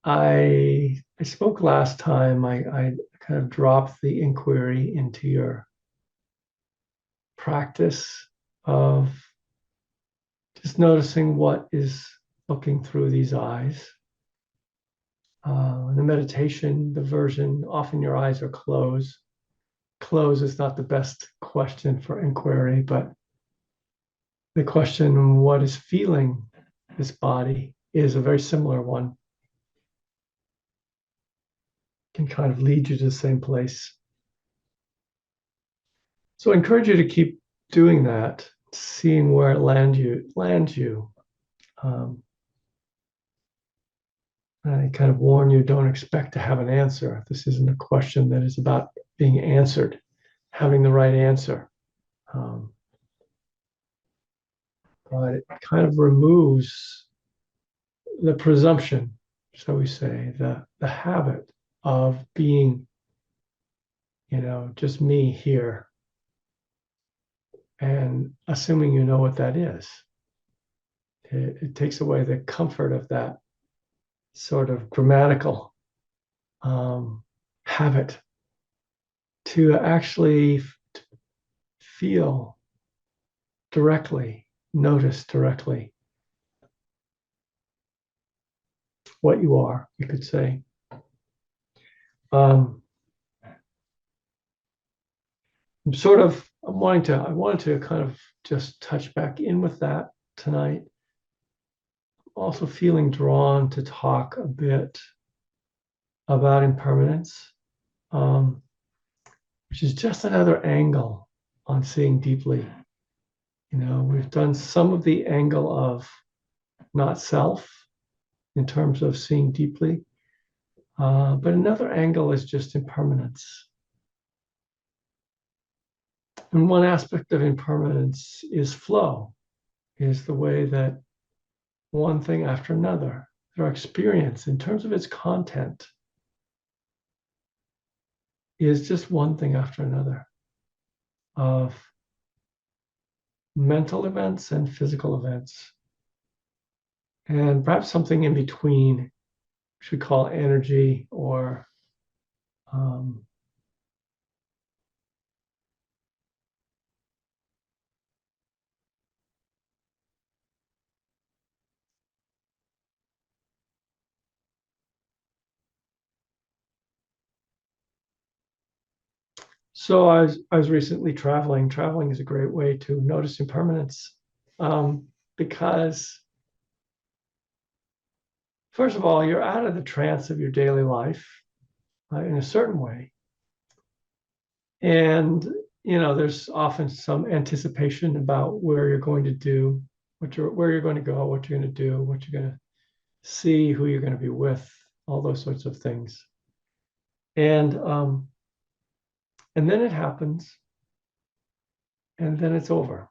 I spoke last time. I kind of dropped the inquiry into your practice of just noticing what is looking through these eyes. In the meditation, the version, often your eyes are closed. Close is not the best question for inquiry, but the question, what is feeling this body, is a very similar one. Can kind of lead you to the same place. So I encourage you to keep doing that, seeing where it lands you. Um, I kind of warn you, don't expect to have an answer. This isn't a question that is about being answered, having the right answer. Um, but it kind of removes the presumption, shall we say, the habit of being, just me here and assuming you know what that is. It takes away the comfort of that sort of grammatical habit to actually feel directly, notice directly what you are, you could say. Um, I wanted to kind of just touch back in with that tonight. Also feeling drawn to talk a bit about impermanence, um, which is just another angle on seeing deeply. We've done some of the angle of not self in terms of seeing deeply, but another angle is just impermanence. And one aspect of impermanence is flow, is the way that one thing after another, our experience in terms of its content is just one thing after another of mental events and physical events. And perhaps something in between, we should call energy or um, so I was recently traveling. Traveling is a great way to notice impermanence, because first of all, you're out of the trance of your daily life in a certain way. And, there's often some anticipation about where you're going to do, where you're going to go, what you're going to do, what you're going to see, who you're going to be with, all those sorts of things. And and then it happens, and then it's over.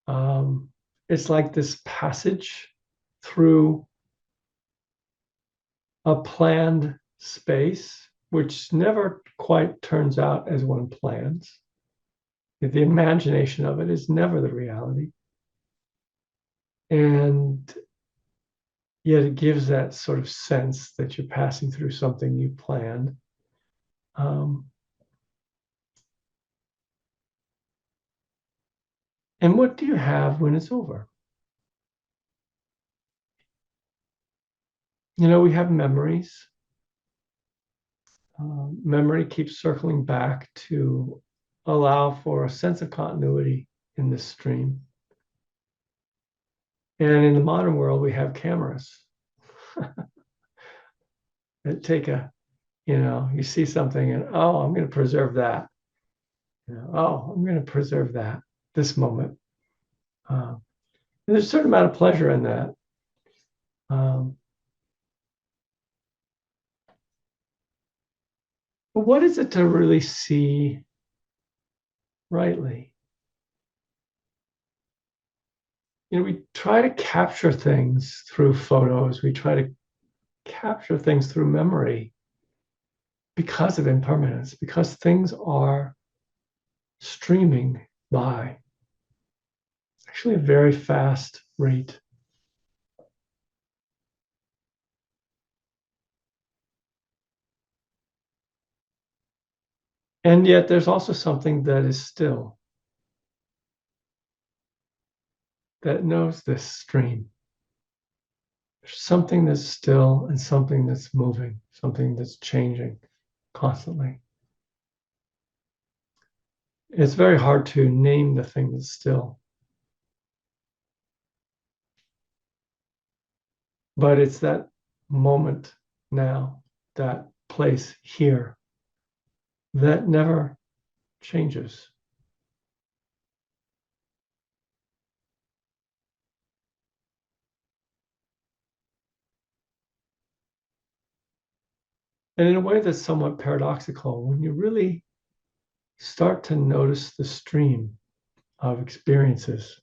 Um, it's like this passage through a planned space, which never quite turns out as one plans. The imagination of it is never the reality. And yet it gives that sort of sense that you're passing through something you planned. Um, and what do you have when it's over? We have memories. Memory keeps circling back to allow for a sense of continuity in this stream. And in the modern world, we have cameras that take you see something and, oh, I'm going to preserve that. Oh, I'm going to preserve that, this moment. And there's a certain amount of pleasure in that. Um, but what is it to really see rightly? We try to capture things through photos. We try to capture things through memory because of impermanence, because things are streaming by, actually a very fast rate. And yet there's also something that is still, that knows this stream. There's something that's still and something that's moving, something that's changing constantly. It's very hard to name the thing that's still, but it's that moment now, that place here that never changes. And in a way that's somewhat paradoxical, when you really start to notice the stream of experiences,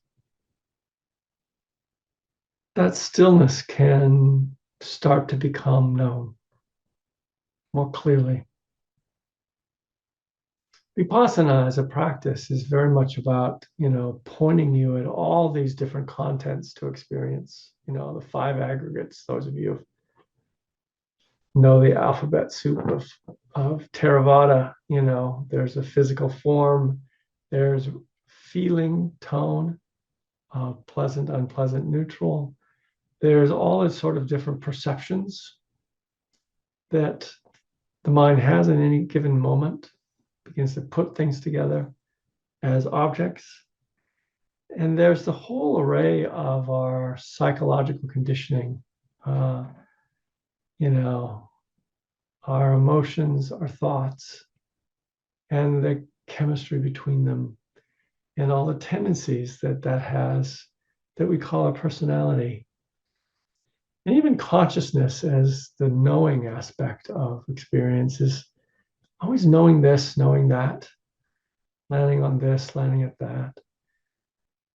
that stillness can start to become known more clearly. Vipassana as a practice is very much about, pointing you at all these different contents to experience, the five aggregates. Those of you who know the alphabet soup of Theravada, there's a physical form, there's feeling, tone, pleasant, unpleasant, neutral. There's all these sort of different perceptions that the mind has in any given moment, begins to put things together as objects. And there's the whole array of our psychological conditioning, uh, you know, our emotions, our thoughts, and the chemistry between them, and all the tendencies that has that we call a personality. And even consciousness as the knowing aspect of experience is always knowing this, knowing that, landing on this, landing at that,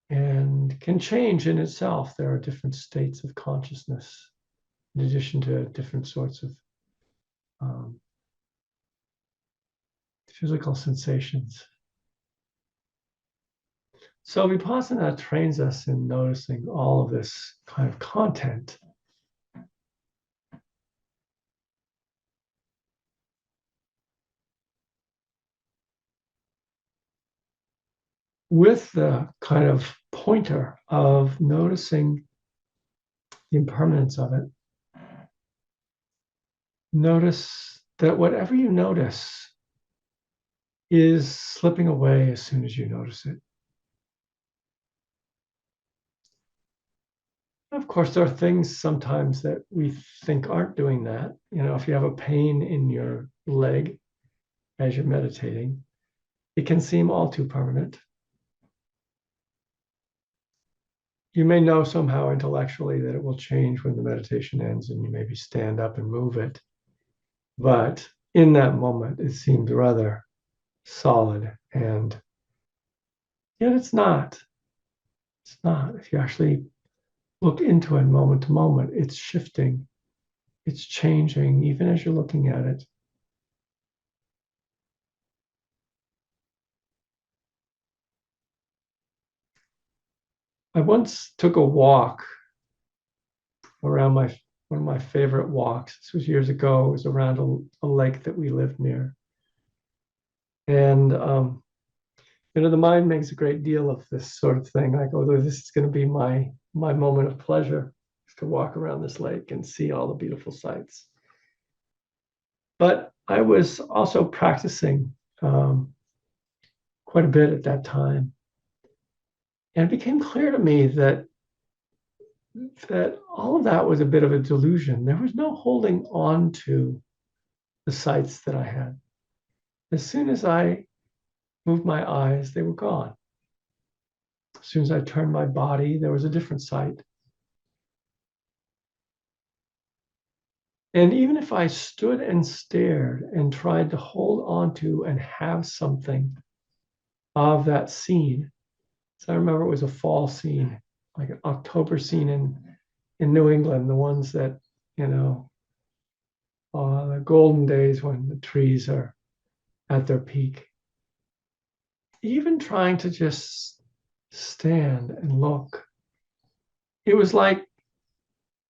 and can change in itself. There are different states of consciousness in addition to different sorts of um, physical sensations. So Vipassana trains us in noticing all of this kind of content. With the kind of pointer of noticing the impermanence of it. Notice that whatever you notice is slipping away as soon as you notice it. Of course, there are things sometimes that we think aren't doing that. If you have a pain in your leg as you're meditating, it can seem all too permanent. You may know somehow intellectually that it will change when the meditation ends and you maybe stand up and move it. But in that moment, it seems rather solid. And yet it's not. It's not. If you actually look into it moment to moment, it's shifting, it's changing, even as you're looking at it. I once took a walk around one of my favorite walks. This was years ago. It was around a lake that we lived near. And the mind makes a great deal of this sort of thing. Like, oh, this is going to be my moment of pleasure, is to walk around this lake and see all the beautiful sights. But I was also practicing quite a bit at that time. And it became clear to me that all of that was a bit of a delusion. There was no holding on to the sights that I had. As soon as I moved my eyes, they were gone. As soon as I turned my body, there was a different sight. And even if I stood and stared and tried to hold on to and have something of that scene, so I remember it was a fall scene, like an October scene in New England, the ones that, the golden days when the trees are at their peak. Even trying to just stand and look, it was like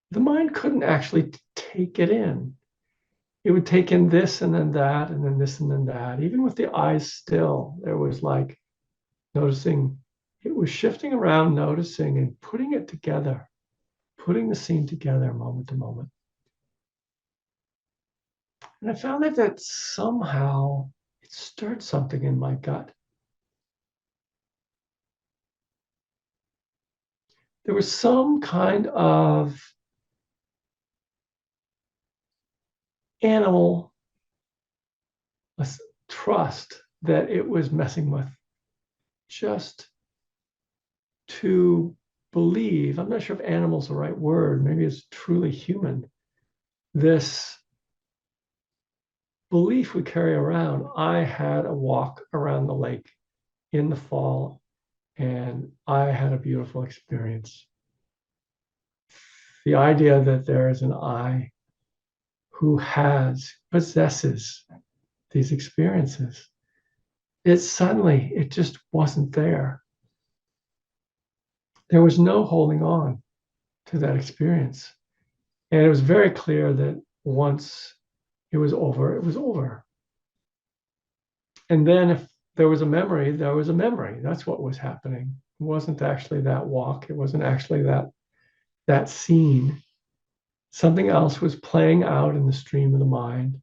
the mind couldn't actually take it in. it would take in this and then that, and then this and then that. Even with the eyes still, there was like noticing, it was shifting around, noticing and putting it together, putting the scene together moment to moment. And I found that somehow it stirred something in my gut. There was some kind of animal trust that it was messing with, just to believe. I'm not sure if animal's the right word, maybe it's truly human. This belief we carry around. I had a walk around the lake in the fall, and I had a beautiful experience. The idea that there is an I who possesses these experiences, it just wasn't there. There was no holding on to that experience. And it was very clear that once it was over, it was over. And then if there was a memory, there was a memory. That's what was happening. It wasn't actually that walk. It wasn't actually that scene. Something else was playing out in the stream of the mind.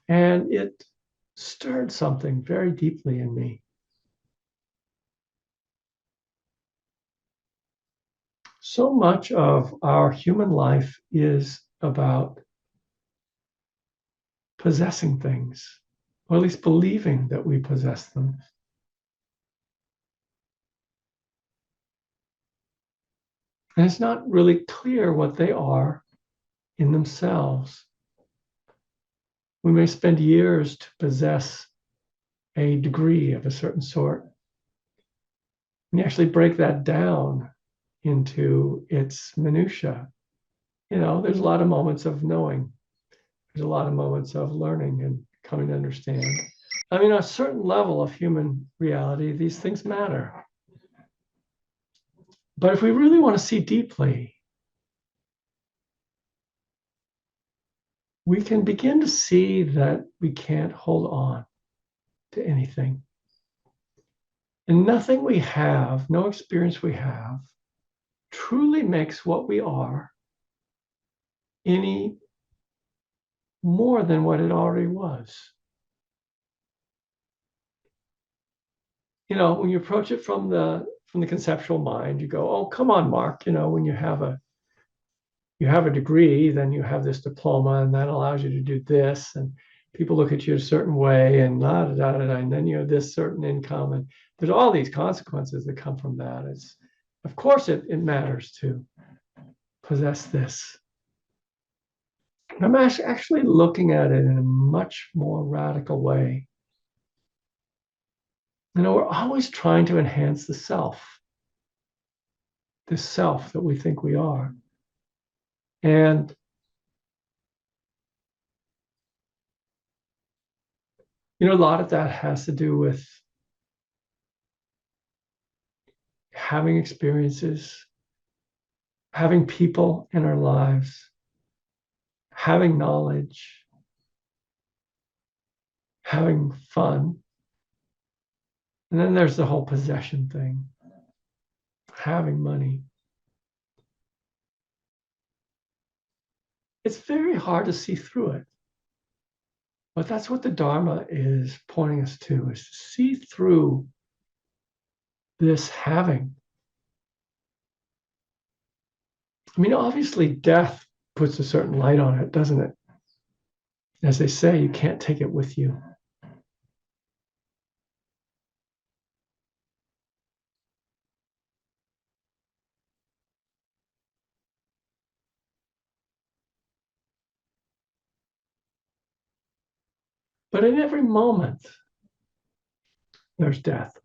And it stirred something very deeply in me. So much of our human life is about possessing things, or at least believing that we possess them. And it's not really clear what they are in themselves. We may spend years to possess a degree of a certain sort. And you actually break that down into its minutia. There's a lot of moments of knowing. There's a lot of moments of learning and coming to understand. I mean, on a certain level of human reality, these things matter. But if we really want to see deeply, we can begin to see that we can't hold on to anything. And nothing we have, no experience we have, truly makes what we are any more than what it already was. When you approach it from the conceptual mind, you go, oh, come on, Mark, when you have a degree, then you have this diploma, and that allows you to do this, and people look at you a certain way, and and then you have this certain income, and there's all these consequences that come from that. Of course, it matters to possess this. I'm actually looking at it in a much more radical way. We're always trying to enhance the self, this self that we think we are. And, a lot of that has to do with having experiences, having people in our lives, having knowledge, having fun. And then there's the whole possession thing, having money. It's very hard to see through it. But that's what the Dharma is pointing us to, is to see through this having. I mean, obviously, death puts a certain light on it, doesn't it? As they say, you can't take it with you. But in every moment, there's death.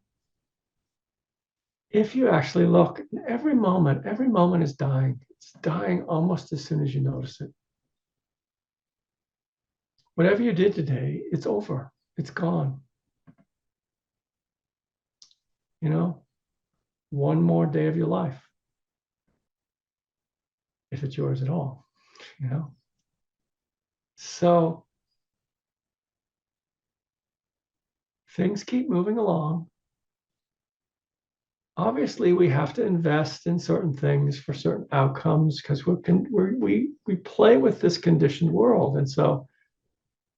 If you actually look, every moment is dying. It's dying almost as soon as you notice it. Whatever you did today, it's over. It's gone. One more day of your life, if it's yours at all. So things keep moving along. Obviously, we have to invest in certain things for certain outcomes because we play with this conditioned world, and so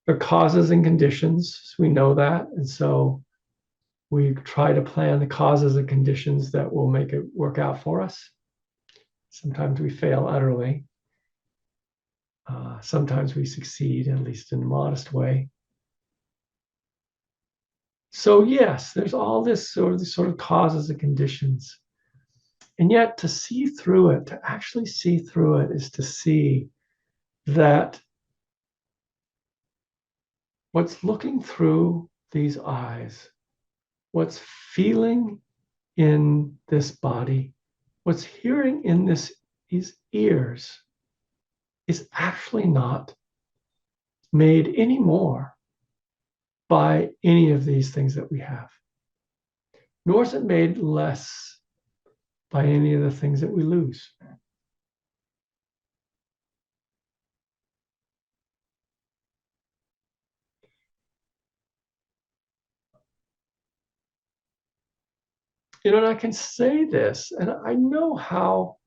there are causes and conditions. So we know that, and so we try to plan the causes and conditions that will make it work out for us. Sometimes we fail utterly. Sometimes we succeed, at least in a modest way. So yes, there's all this sort of causes and conditions. And yet to see through it, to actually see through it is to see that what's looking through these eyes, what's feeling in this body, what's hearing in these ears is actually not made anymore by any of these things that we have, nor is it made less by any of the things that we lose. And I can say this, and I know how,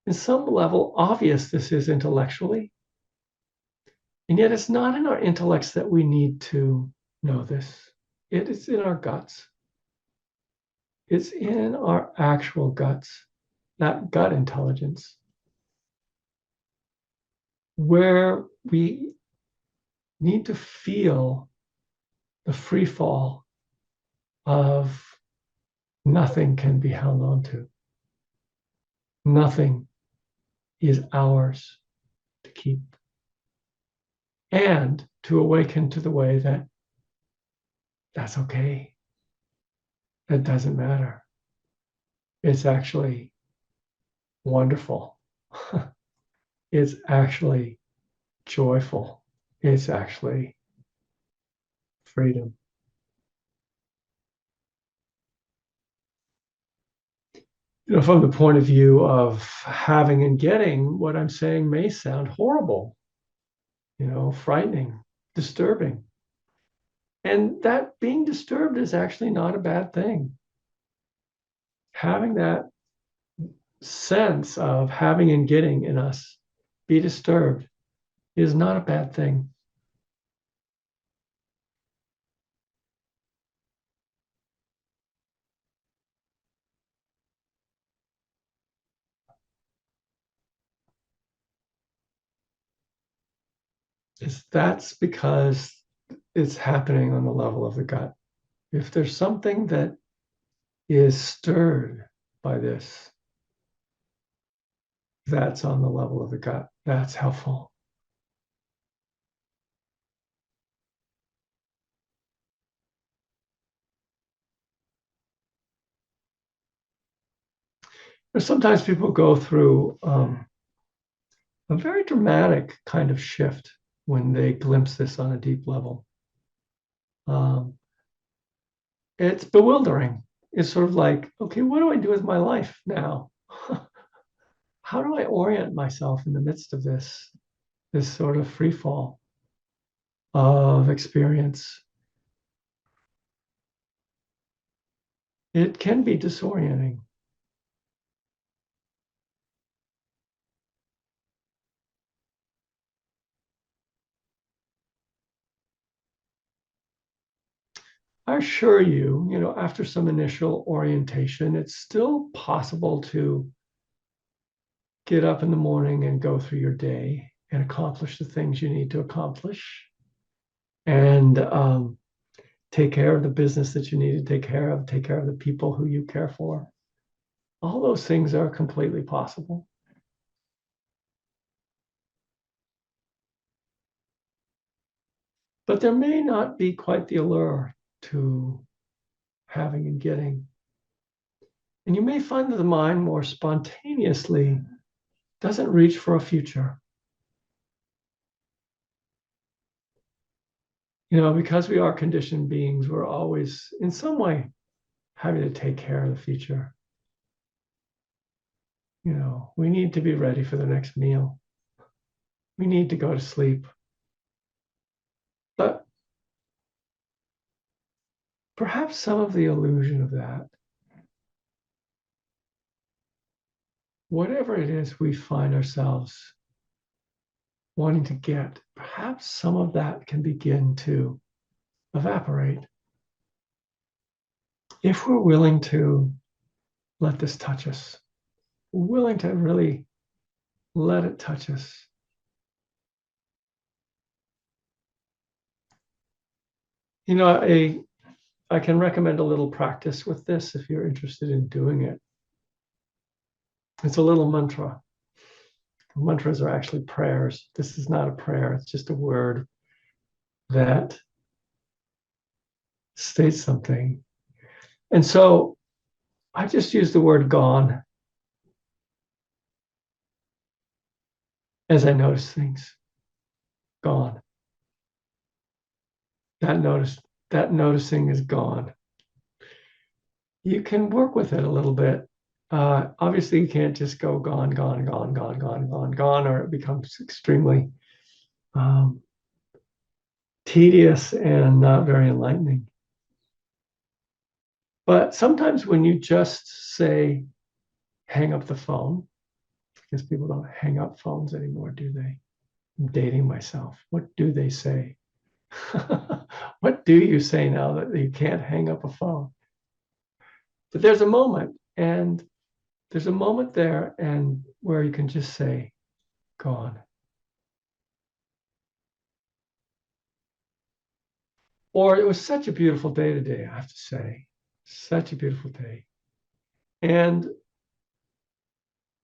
in some level, obvious this is intellectually, and yet it's not in our intellects that we need to know this. It is in our guts. It's in our actual guts, that gut intelligence, where we need to feel the free fall of nothing can be held on to. Nothing is ours to keep. And to awaken to the way that that's okay. It doesn't matter. It's actually wonderful. It's actually joyful. It's actually freedom. From the point of view of having and getting, what I'm saying may sound horrible, frightening, disturbing. And that being disturbed is actually not a bad thing. Having that sense of having and getting in us be disturbed is not a bad thing. That's because it's happening on the level of the gut. If there's something that is stirred by this, that's on the level of the gut. That's helpful. Sometimes people go through a very dramatic kind of shift when they glimpse this on a deep level. It's bewildering. It's sort of like, okay, what do I do with my life now? How do I orient myself in the midst of this sort of free fall of experience? It can be disorienting. I assure you, after some initial orientation, it's still possible to get up in the morning and go through your day and accomplish the things you need to accomplish and take care of the business that you need to take care of the people who you care for. All those things are completely possible. But there may not be quite the allure to having and getting. And you may find that the mind more spontaneously doesn't reach for a future. Because we are conditioned beings, we're always in some way having to take care of the future. We need to be ready for the next meal. we need to go to sleep. But perhaps some of the illusion of that, whatever it is we find ourselves wanting to get, perhaps some of that can begin to evaporate if we're willing to let this touch us, willing to really let it touch us. You know, I can recommend a little practice with this if you're interested in doing it. It's a little mantra. Mantras are actually prayers. This is not a prayer, it's just a word that states something. And so I just use the word gone as I notice things. Gone. That noticing is gone. You can work with it a little bit. Obviously, you can't just go gone, gone, gone, gone, gone, gone, gone, or it becomes extremely tedious and not very enlightening. But sometimes when you just say, hang up the phone, because people don't hang up phones anymore, do they? I'm dating myself. What do they say? What do you say now that you can't hang up a phone? But there's a moment, and there's a moment there, and where you can just say, gone. Or it was such a beautiful day today, I have to say. Such a beautiful day. And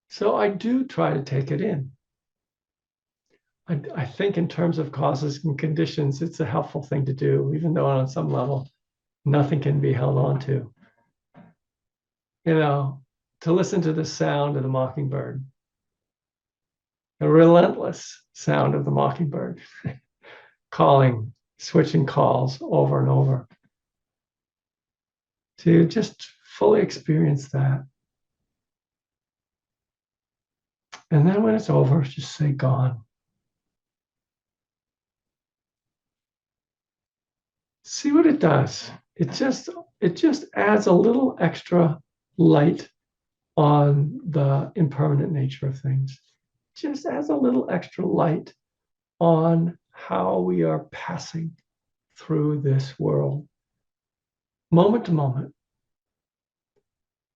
so I do try to take it in. I think in terms of causes and conditions, it's a helpful thing to do, even though on some level, nothing can be held on to. You know, to listen to the sound of the mockingbird, the relentless sound of the mockingbird, calling, switching calls over and over, to just fully experience that. And then when it's over, just say gone. See what it does. It just adds a little extra light on the impermanent nature of things. Just adds a little extra light on how we are passing through this world, moment to moment,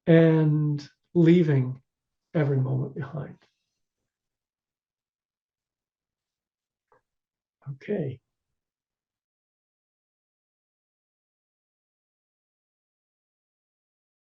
and leaving every moment behind. Okay.